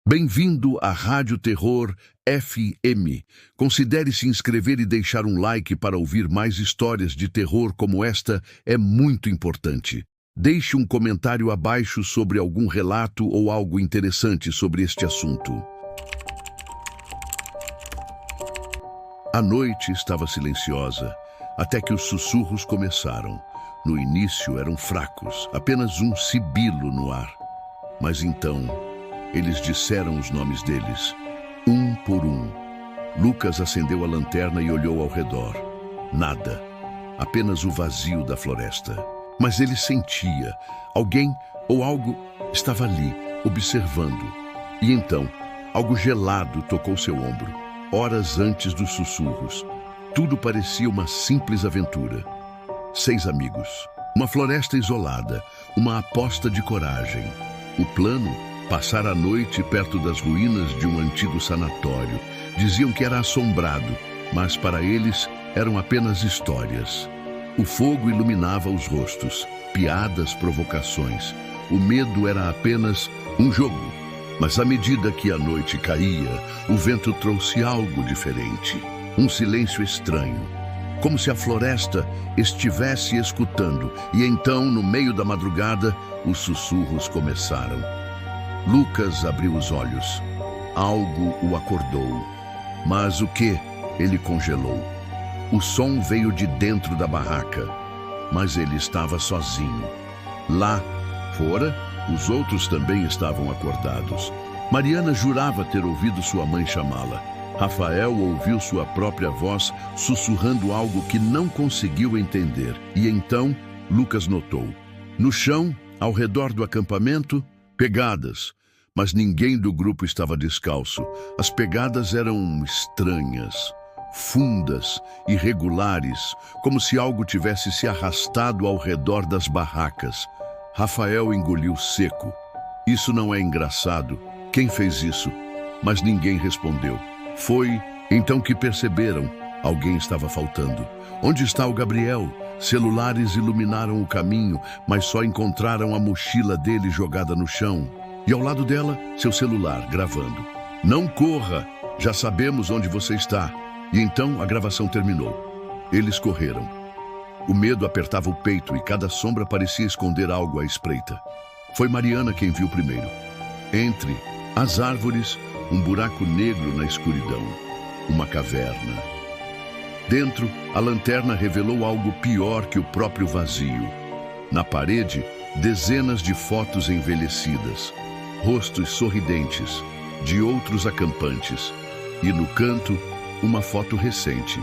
Bem-vindo à Rádio Terror FM. Considere se inscrever e deixar um like para ouvir mais histórias de terror como esta, é muito importante. Deixe um comentário abaixo sobre algum relato ou algo interessante sobre este assunto. A noite estava silenciosa, até que os sussurros começaram. No início eram fracos, apenas um sibilo no ar. Mas então, eles disseram os nomes deles, um por um. Lucas acendeu a lanterna e olhou ao redor. Nada, apenas o vazio da floresta. Mas ele sentia, alguém ou algo estava ali, observando. E então, algo gelado tocou seu ombro, horas antes dos sussurros. Tudo parecia uma simples aventura. 6 amigos, uma floresta isolada, uma aposta de coragem. O plano? Passar a noite perto das ruínas de um antigo sanatório. Diziam que era assombrado, mas para eles eram apenas histórias. O fogo iluminava os rostos, piadas, provocações. O medo era apenas um jogo. Mas à medida que a noite caía, o vento trouxe algo diferente. Um silêncio estranho, como se a floresta estivesse escutando. E então, no meio da madrugada, os sussurros começaram. Lucas abriu os olhos. Algo o acordou. Mas o que? Ele congelou. O som veio de dentro da barraca, mas ele estava sozinho. Lá fora, os outros também estavam acordados. Mariana jurava ter ouvido sua mãe chamá-la. Rafael ouviu sua própria voz sussurrando algo que não conseguiu entender. E então, Lucas notou. No chão, ao redor do acampamento, pegadas. Mas ninguém do grupo estava descalço. As pegadas eram estranhas, fundas, irregulares, como se algo tivesse se arrastado ao redor das barracas. Rafael engoliu seco. Isso não é engraçado. Quem fez isso? Mas ninguém respondeu. Foi então que perceberam. Alguém estava faltando. Onde está o Gabriel? Celulares iluminaram o caminho, mas só encontraram a mochila dele jogada no chão. E ao lado dela, seu celular, gravando. Não corra, já sabemos onde você está. E então a gravação terminou. Eles correram. O medo apertava o peito e cada sombra parecia esconder algo à espreita. Foi Mariana quem viu primeiro. Entre as árvores, um buraco negro na escuridão. Uma caverna. Dentro, a lanterna revelou algo pior que o próprio vazio. Na parede, dezenas de fotos envelhecidas. Rostos sorridentes, de outros acampantes. E no canto, uma foto recente.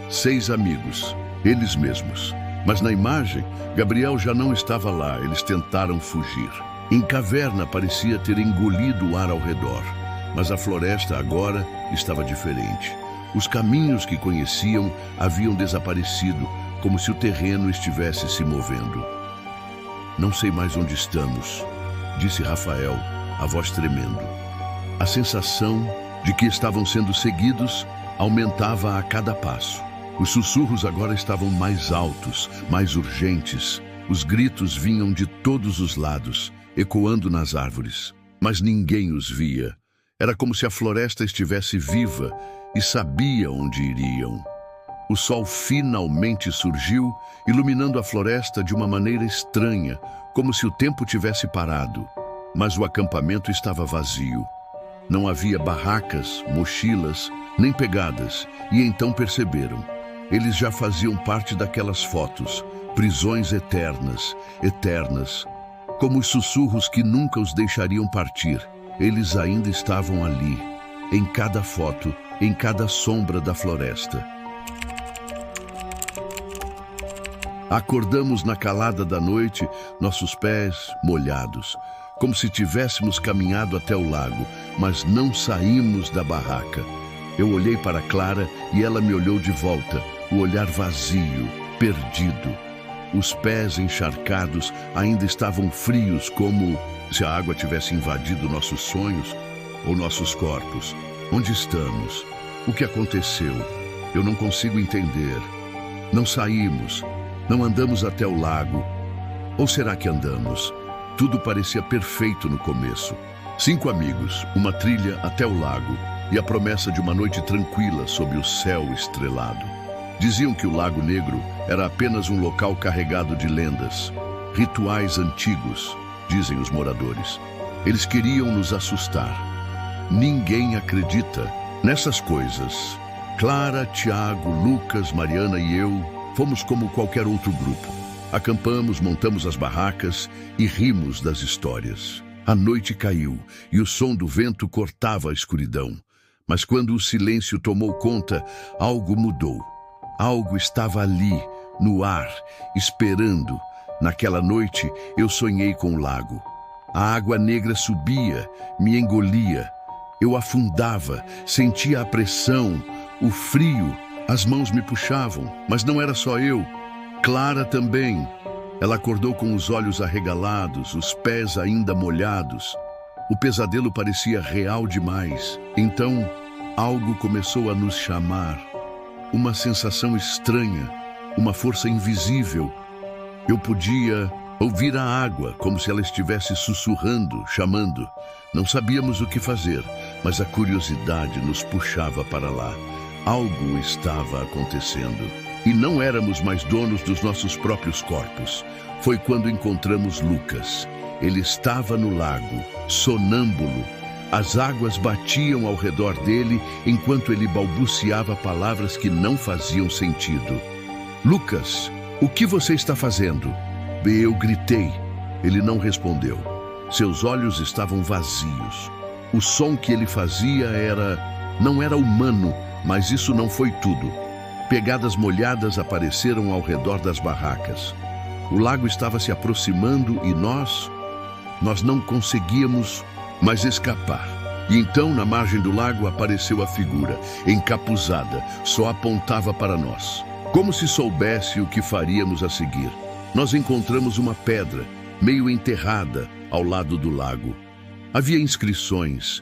6 amigos, eles mesmos. Mas na imagem, Gabriel já não estava lá, eles tentaram fugir. Em caverna parecia ter engolido o ar ao redor. Mas a floresta agora estava diferente. Os caminhos que conheciam haviam desaparecido, como se o terreno estivesse se movendo. Não sei mais onde estamos, disse Rafael, a voz tremendo. A sensação de que estavam sendo seguidos aumentava a cada passo. Os sussurros agora estavam mais altos, mais urgentes. Os gritos vinham de todos os lados, ecoando nas árvores. Mas ninguém os via. Era como se a floresta estivesse viva e sabia onde iriam. O sol finalmente surgiu, iluminando a floresta de uma maneira estranha, como se o tempo tivesse parado. Mas o acampamento estava vazio. Não havia barracas, mochilas, nem pegadas, e então perceberam. Eles já faziam parte daquelas fotos, prisões eternas, como os sussurros que nunca os deixariam partir. Eles ainda estavam ali, em cada foto, em cada sombra da floresta. Acordamos na calada da noite, nossos pés molhados, como se tivéssemos caminhado até o lago, mas não saímos da barraca. Eu olhei para Clara e ela me olhou de volta, o olhar vazio, perdido. Os pés encharcados ainda estavam frios, como se a água tivesse invadido nossos sonhos ou nossos corpos. Onde estamos? O que aconteceu? Eu não consigo entender. Não saímos, não andamos até o lago. Ou será que andamos? Tudo parecia perfeito no começo. 5 amigos, uma trilha até o lago e a promessa de uma noite tranquila sob o céu estrelado. Diziam que o Lago Negro era apenas um local carregado de lendas, rituais antigos, dizem os moradores. Eles queriam nos assustar. Ninguém acredita nessas coisas. Clara, Tiago, Lucas, Mariana e eu fomos como qualquer outro grupo. Acampamos, montamos as barracas e rimos das histórias. A noite caiu e o som do vento cortava a escuridão. Mas quando o silêncio tomou conta, algo mudou. Algo estava ali, no ar, esperando. Naquela noite, eu sonhei com o lago. A água negra subia, me engolia. Eu afundava, sentia a pressão, o frio. As mãos me puxavam, mas não era só eu. Clara também. Ela acordou com os olhos arregalados, os pés ainda molhados. O pesadelo parecia real demais. Então, algo começou a nos chamar. Uma sensação estranha, uma força invisível. Eu podia ouvir a água, como se ela estivesse sussurrando, chamando. Não sabíamos o que fazer, mas a curiosidade nos puxava para lá. Algo estava acontecendo. E não éramos mais donos dos nossos próprios corpos. Foi quando encontramos Lucas. Ele estava no lago, sonâmbulo. As águas batiam ao redor dele enquanto ele balbuciava palavras que não faziam sentido. Lucas, o que você está fazendo? Eu gritei. Ele não respondeu. Seus olhos estavam vazios. O som que ele fazia não era humano, mas isso não foi tudo. Pegadas molhadas apareceram ao redor das barracas. O lago estava se aproximando e nós não conseguíamos mais escapar. E então, na margem do lago, apareceu a figura, encapuzada, só apontava para nós. Como se soubesse o que faríamos a seguir. Nós encontramos uma pedra, meio enterrada, ao lado do lago. Havia inscrições,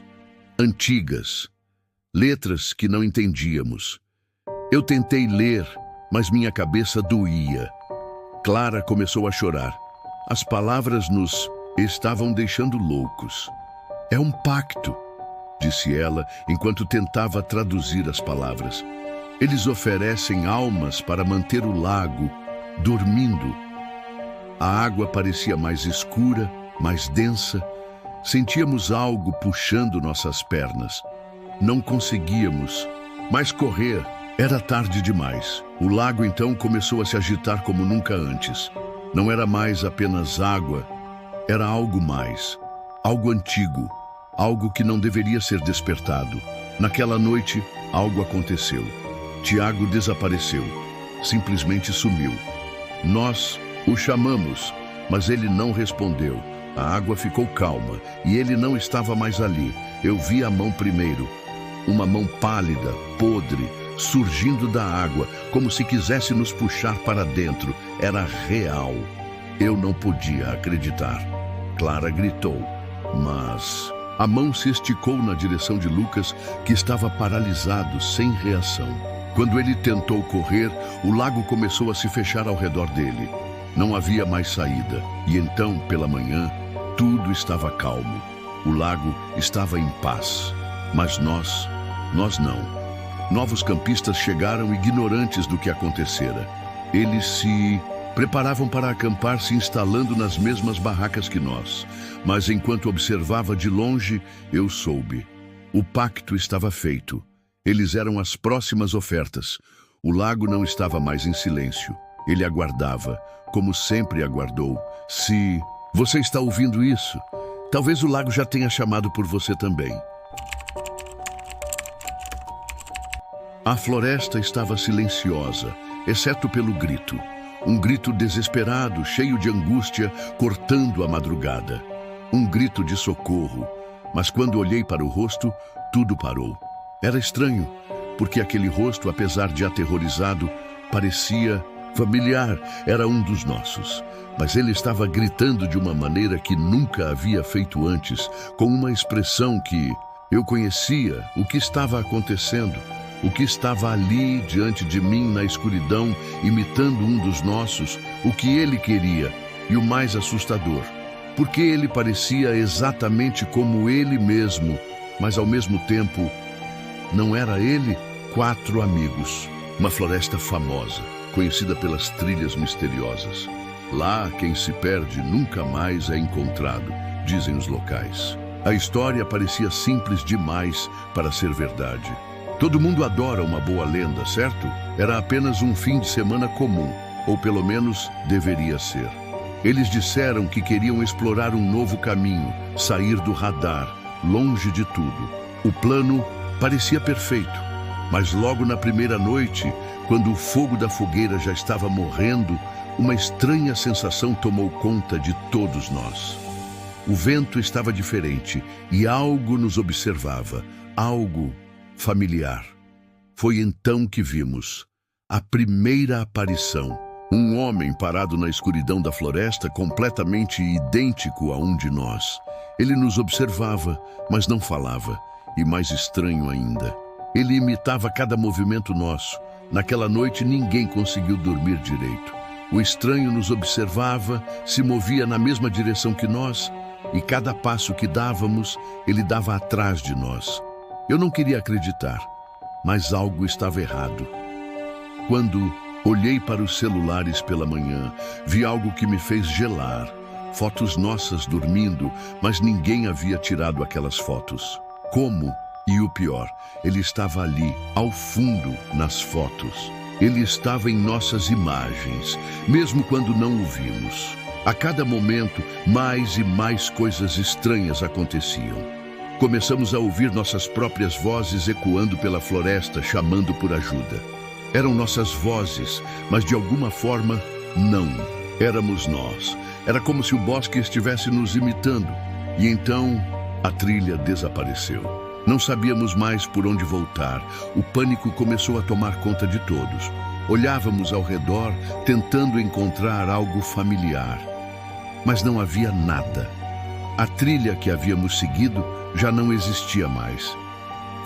antigas, letras que não entendíamos. Eu tentei ler, mas minha cabeça doía. Clara começou a chorar. As palavras nos estavam deixando loucos. É um pacto, disse ela, enquanto tentava traduzir as palavras. Eles oferecem almas para manter o lago dormindo. A água parecia mais escura, mais densa. Sentíamos algo puxando nossas pernas. Não conseguíamos mais correr. Era tarde demais. O lago então começou a se agitar como nunca antes. Não era mais apenas água, era algo mais. Algo antigo, algo que não deveria ser despertado. Naquela noite, algo aconteceu. Tiago desapareceu, simplesmente sumiu. Nós o chamamos, mas ele não respondeu. A água ficou calma e ele não estava mais ali. Eu vi a mão primeiro, uma mão pálida, podre, surgindo da água, como se quisesse nos puxar para dentro. Era real. Eu não podia acreditar. Clara gritou, mas a mão se esticou na direção de Lucas, que estava paralisado, sem reação. Quando ele tentou correr, o lago começou a se fechar ao redor dele. Não havia mais saída. E então, pela manhã, tudo estava calmo. O lago estava em paz. Mas nós não. Novos campistas chegaram ignorantes do que acontecera. Eles se preparavam para acampar, se instalando nas mesmas barracas que nós. Mas enquanto observava de longe, eu soube. O pacto estava feito. Eles eram as próximas ofertas. O lago não estava mais em silêncio. Ele aguardava, como sempre aguardou. Se você está ouvindo isso, talvez o lago já tenha chamado por você também. A floresta estava silenciosa, exceto pelo grito. Um grito desesperado, cheio de angústia, cortando a madrugada. Um grito de socorro. Mas quando olhei para o rosto, tudo parou. Era estranho, porque aquele rosto, apesar de aterrorizado, parecia familiar. Era um dos nossos. Mas ele estava gritando de uma maneira que nunca havia feito antes, com uma expressão que eu conhecia. O que estava acontecendo? O que estava ali diante de mim na escuridão, imitando um dos nossos, o que ele queria, e o mais assustador, Porque ele parecia exatamente como ele mesmo, mas ao mesmo tempo não era ele. 4 amigos. Uma floresta famosa, conhecida pelas trilhas misteriosas. Lá, quem se perde nunca mais é encontrado, dizem os locais. A história parecia simples demais para ser verdade. Todo mundo adora uma boa lenda, certo? Era apenas um fim de semana comum, ou pelo menos deveria ser. Eles disseram que queriam explorar um novo caminho, sair do radar, longe de tudo. O plano parecia perfeito, mas logo na primeira noite, quando o fogo da fogueira já estava morrendo, uma estranha sensação tomou conta de todos nós. O vento estava diferente e algo nos observava, algo familiar. Foi então que vimos a primeira aparição. Um homem parado na escuridão da floresta, completamente idêntico a um de nós. Ele nos observava, mas não falava. E mais estranho ainda, ele imitava cada movimento nosso. Naquela noite ninguém conseguiu dormir direito. O estranho nos observava, se movia na mesma direção que nós, e cada passo que dávamos, ele dava atrás de nós. Eu não queria acreditar, mas algo estava errado. Quando olhei para os celulares pela manhã, vi algo que me fez gelar. Fotos nossas dormindo, mas ninguém havia tirado aquelas fotos. Como? E o pior, ele estava ali, ao fundo, nas fotos. Ele estava em nossas imagens, mesmo quando não o vimos. A cada momento, mais e mais coisas estranhas aconteciam. Começamos a ouvir nossas próprias vozes ecoando pela floresta, chamando por ajuda. Eram nossas vozes, mas de alguma forma, não. Éramos nós. Era como se o bosque estivesse nos imitando. E então, a trilha desapareceu. Não sabíamos mais por onde voltar. O pânico começou a tomar conta de todos. Olhávamos ao redor, tentando encontrar algo familiar. Mas não havia nada. A trilha que havíamos seguido já não existia mais.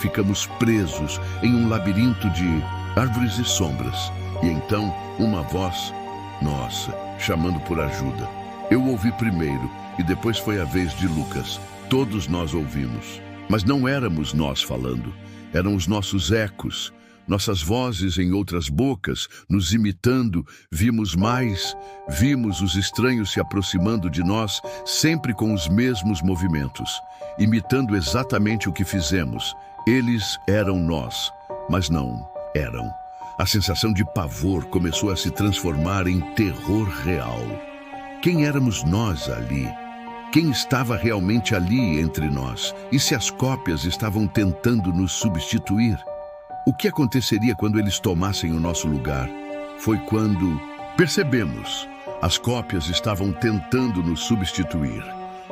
Ficamos presos em um labirinto de árvores e sombras. E então, uma voz, nossa, chamando por ajuda. Eu ouvi primeiro e depois foi a vez de Lucas. Todos nós ouvimos. Mas não éramos nós falando. Eram os nossos ecos. Nossas vozes em outras bocas, nos imitando. Vimos os estranhos se aproximando de nós, sempre com os mesmos movimentos, imitando exatamente o que fizemos. Eles eram nós, mas não eram. A sensação de pavor começou a se transformar em terror real. Quem éramos nós ali? Quem estava realmente ali entre nós? E se as cópias estavam tentando nos substituir? O que aconteceria quando eles tomassem o nosso lugar? Foi quando percebemos. As cópias estavam tentando nos substituir.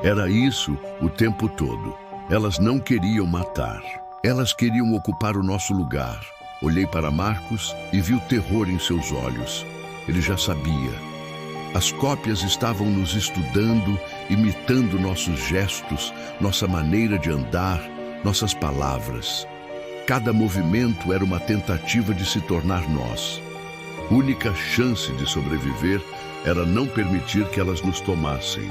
Era isso o tempo todo. Elas não queriam matar. Elas queriam ocupar o nosso lugar. Olhei para Marcos e vi o terror em seus olhos. Ele já sabia. As cópias estavam nos estudando, imitando nossos gestos, nossa maneira de andar, nossas palavras. Cada movimento era uma tentativa de se tornar nós. Única chance de sobreviver era não permitir que elas nos tomassem.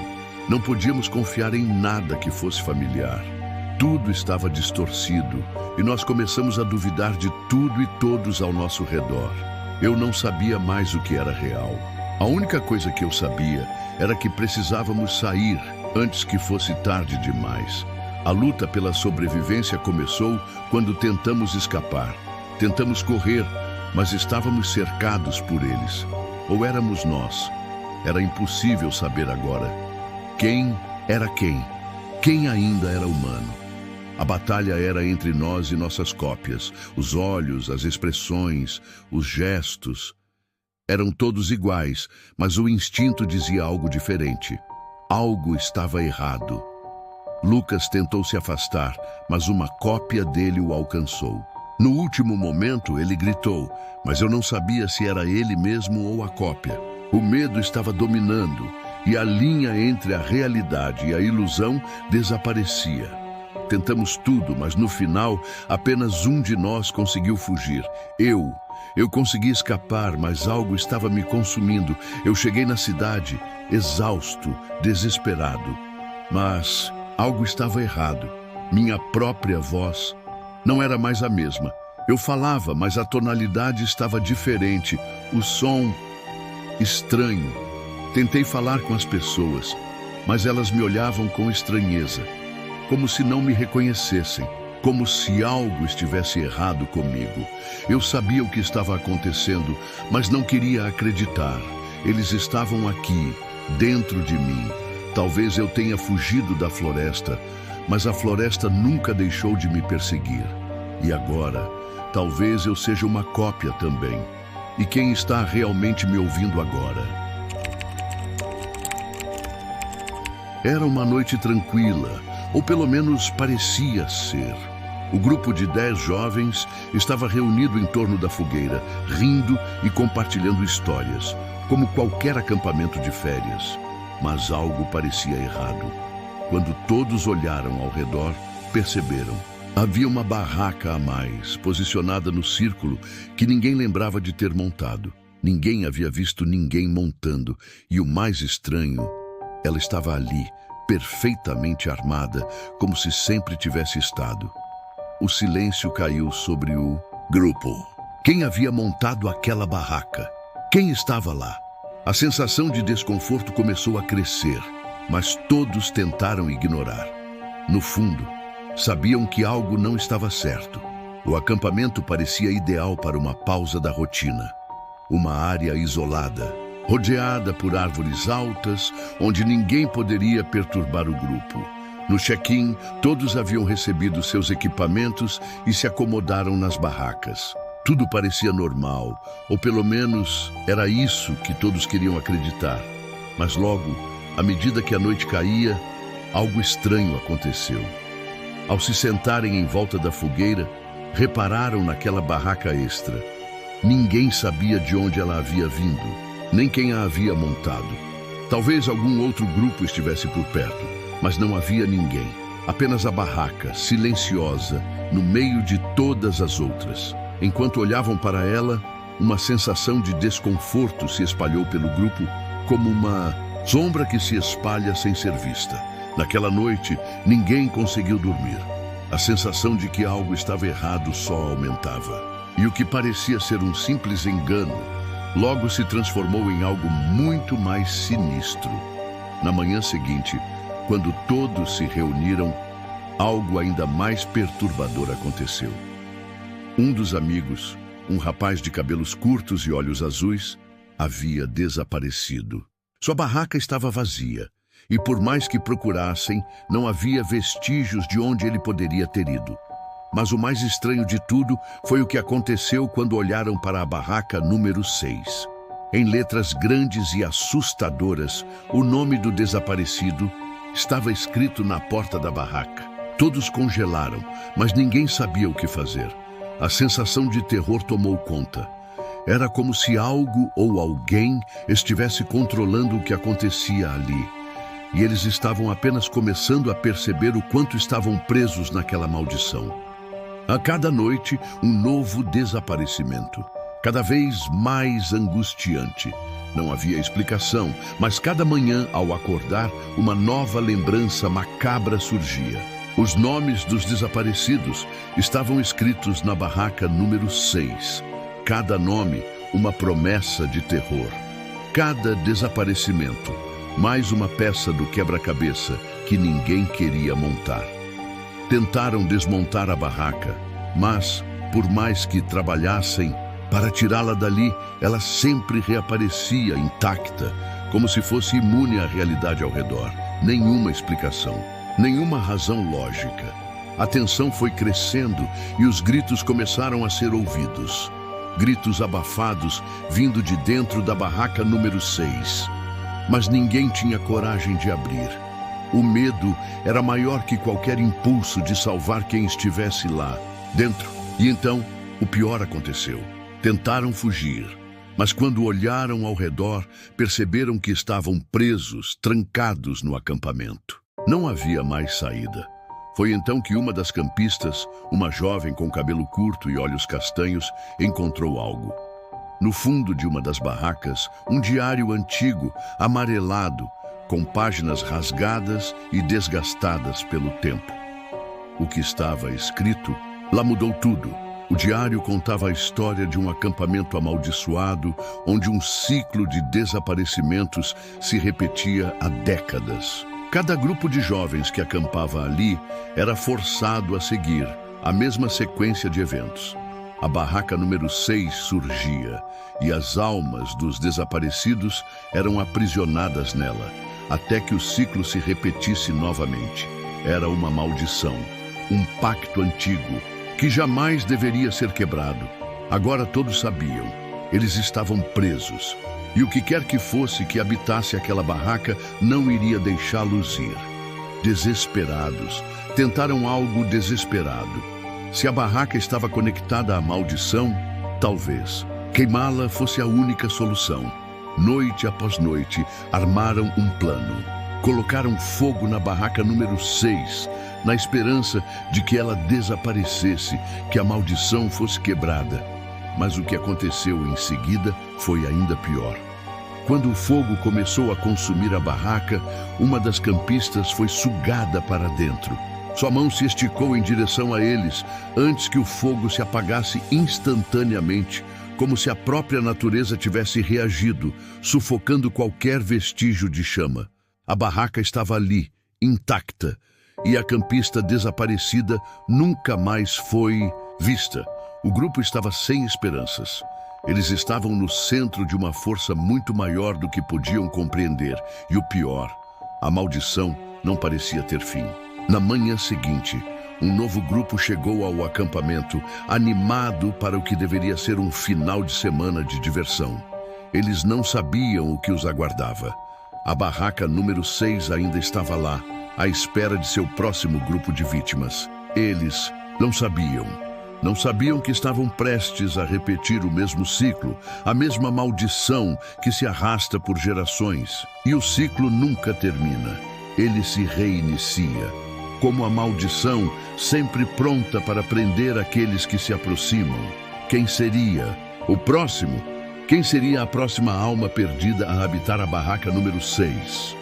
Não podíamos confiar em nada que fosse familiar. Tudo estava distorcido e nós começamos a duvidar de tudo e todos ao nosso redor. Eu não sabia mais o que era real. A única coisa que eu sabia era que precisávamos sair antes que fosse tarde demais. A luta pela sobrevivência começou quando tentamos escapar. Tentamos correr, mas estávamos cercados por eles. Ou éramos nós? Era impossível saber agora. Quem era quem? Quem ainda era humano? A batalha era entre nós e nossas cópias. Os olhos, as expressões, os gestos. Eram todos iguais, mas o instinto dizia algo diferente. Algo estava errado. Lucas tentou se afastar, mas uma cópia dele o alcançou. No último momento, ele gritou, mas eu não sabia se era ele mesmo ou a cópia. O medo estava dominando, e a linha entre a realidade e a ilusão desaparecia. Tentamos tudo, mas no final, apenas um de nós conseguiu fugir. Eu consegui escapar, mas algo estava me consumindo. Eu cheguei na cidade, exausto, desesperado. Mas algo estava errado. Minha própria voz não era mais a mesma. Eu falava, mas a tonalidade estava diferente. O som estranho. Tentei falar com as pessoas, mas elas me olhavam com estranheza, como se não me reconhecessem, como se algo estivesse errado comigo. Eu sabia o que estava acontecendo, mas não queria acreditar. Eles estavam aqui, dentro de mim. Talvez eu tenha fugido da floresta, mas a floresta nunca deixou de me perseguir. E agora, talvez eu seja uma cópia também. E quem está realmente me ouvindo agora? Era uma noite tranquila, ou pelo menos parecia ser. O grupo de 10 jovens estava reunido em torno da fogueira, rindo e compartilhando histórias, como qualquer acampamento de férias. Mas algo parecia errado. Quando todos olharam ao redor, perceberam. Havia uma barraca a mais, posicionada no círculo, que ninguém lembrava de ter montado. Ninguém havia visto ninguém montando. E o mais estranho, ela estava ali, perfeitamente armada, como se sempre tivesse estado. O silêncio caiu sobre o grupo. Quem havia montado aquela barraca? Quem estava lá? A sensação de desconforto começou a crescer, mas todos tentaram ignorar. No fundo, sabiam que algo não estava certo. O acampamento parecia ideal para uma pausa da rotina. Uma área isolada, rodeada por árvores altas, onde ninguém poderia perturbar o grupo. No check-in, todos haviam recebido seus equipamentos e se acomodaram nas barracas. Tudo parecia normal, ou pelo menos era isso que todos queriam acreditar. Mas logo, à medida que a noite caía, algo estranho aconteceu. Ao se sentarem em volta da fogueira, repararam naquela barraca extra. Ninguém sabia de onde ela havia vindo, nem quem a havia montado. Talvez algum outro grupo estivesse por perto, mas não havia ninguém. Apenas a barraca, silenciosa, no meio de todas as outras. Enquanto olhavam para ela, uma sensação de desconforto se espalhou pelo grupo, como uma sombra que se espalha sem ser vista. Naquela noite, ninguém conseguiu dormir. A sensação de que algo estava errado só aumentava. E o que parecia ser um simples engano, logo se transformou em algo muito mais sinistro. Na manhã seguinte, quando todos se reuniram, algo ainda mais perturbador aconteceu. Um dos amigos, um rapaz de cabelos curtos e olhos azuis, havia desaparecido. Sua barraca estava vazia. E por mais que procurassem, não havia vestígios de onde ele poderia ter ido. Mas o mais estranho de tudo foi o que aconteceu quando olharam para a barraca número 6. Em letras grandes e assustadoras, o nome do desaparecido estava escrito na porta da barraca. Todos congelaram, mas ninguém sabia o que fazer. A sensação de terror tomou conta. Era como se algo ou alguém estivesse controlando o que acontecia ali. E eles estavam apenas começando a perceber o quanto estavam presos naquela maldição. A cada noite, um novo desaparecimento, cada vez mais angustiante. Não havia explicação, mas cada manhã, ao acordar, uma nova lembrança macabra surgia. Os nomes dos desaparecidos estavam escritos na barraca número 6. Cada nome, uma promessa de terror. Cada desaparecimento, mais uma peça do quebra-cabeça que ninguém queria montar. Tentaram desmontar a barraca, mas, por mais que trabalhassem para tirá-la dali, ela sempre reaparecia intacta, como se fosse imune à realidade ao redor. Nenhuma explicação, nenhuma razão lógica. A tensão foi crescendo e os gritos começaram a ser ouvidos. Gritos abafados vindo de dentro da barraca número 6. Mas ninguém tinha coragem de abrir. O medo era maior que qualquer impulso de salvar quem estivesse lá dentro. E então, o pior aconteceu. Tentaram fugir, mas quando olharam ao redor, perceberam que estavam presos, trancados no acampamento. Não havia mais saída. Foi então que uma das campistas, uma jovem com cabelo curto e olhos castanhos, encontrou algo. No fundo de uma das barracas, um diário antigo, amarelado, com páginas rasgadas e desgastadas pelo tempo. O que estava escrito lá mudou tudo. O diário contava a história de um acampamento amaldiçoado, onde um ciclo de desaparecimentos se repetia há décadas. Cada grupo de jovens que acampava ali era forçado a seguir a mesma sequência de eventos. A barraca número 6 surgia, e as almas dos desaparecidos eram aprisionadas nela, até que o ciclo se repetisse novamente. Era uma maldição, um pacto antigo, que jamais deveria ser quebrado. Agora todos sabiam, eles estavam presos, e o que quer que fosse que habitasse aquela barraca não iria deixá-los ir. Desesperados, tentaram algo desesperado. Se a barraca estava conectada à maldição, talvez queimá-la fosse a única solução. Noite após noite, armaram um plano. Colocaram fogo na barraca número 6, na esperança de que ela desaparecesse, que a maldição fosse quebrada. Mas o que aconteceu em seguida foi ainda pior. Quando o fogo começou a consumir a barraca, uma das campistas foi sugada para dentro. Sua mão se esticou em direção a eles, antes que o fogo se apagasse instantaneamente, como se a própria natureza tivesse reagido, sufocando qualquer vestígio de chama. A barraca estava ali, intacta, e a campista desaparecida nunca mais foi vista. O grupo estava sem esperanças. Eles estavam no centro de uma força muito maior do que podiam compreender, e o pior, a maldição não parecia ter fim. Na manhã seguinte, um novo grupo chegou ao acampamento, animado para o que deveria ser um final de semana de diversão. Eles não sabiam o que os aguardava. A barraca número 6 ainda estava lá, à espera de seu próximo grupo de vítimas. Eles não sabiam. Não sabiam que estavam prestes a repetir o mesmo ciclo, a mesma maldição que se arrasta por gerações. E o ciclo nunca termina. Ele se reinicia. Como a maldição, sempre pronta para prender aqueles que se aproximam. Quem seria o próximo? Quem seria a próxima alma perdida a habitar a barraca número 6?